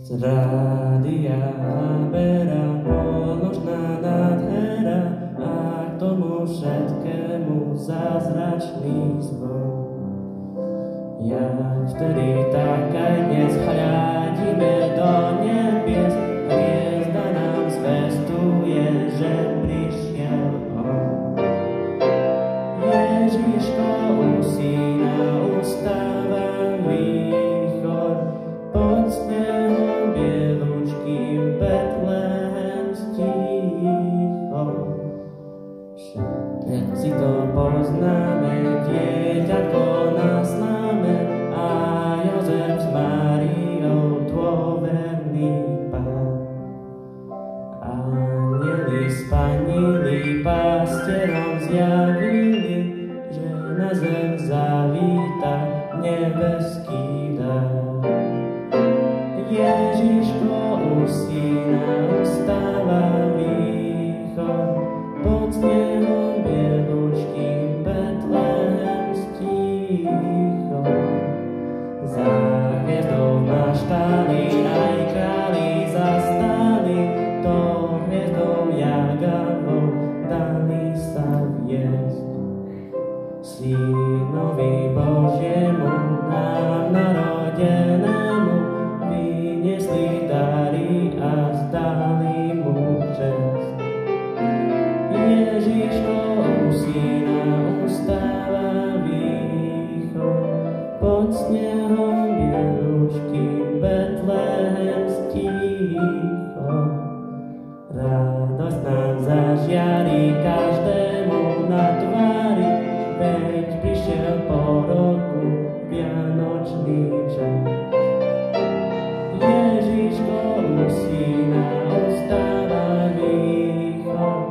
Z rádia bera položná nádhera a k tomu všetkému zázračný zvon. Jak vtedy, tak aj dnes hľadíme do nebies, hviezda nám zvestuje, že prišiel on. Ježiško usína, ustáva východ, pod snehom bielučkým Betlehem stícho. Všetci to poznáme, dieťatko nás známe, a Jozef s Máriou dôverný pán. Anjeli spanili, pastierom zjavili, že na zem zavíta nebeský dar. Ježiško usína, ustáva východ, pod snehom bielučkým Betlehem stícho. Za hviezdou maštali, aj králi zastali, to hviezdou jagavou dali sa viesť. Synovi Božiemu, nám narodenému, vyniesli dary a vzdali mu česť. Ježiško usína, ustáva východ, pod snehom bielučkým Betlehem stícho. Radosť nám zažiari každému na tvári, veď prišiel po roku vianočný čas. Ježiško usína, ustáva východ,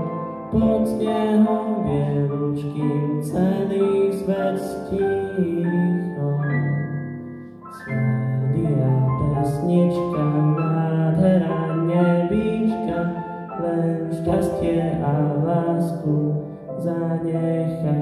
pod snehom bielučkým celý svet stícho. Svadia pesnička, nádhera nebíčka, len šťastie a lásku zanechá.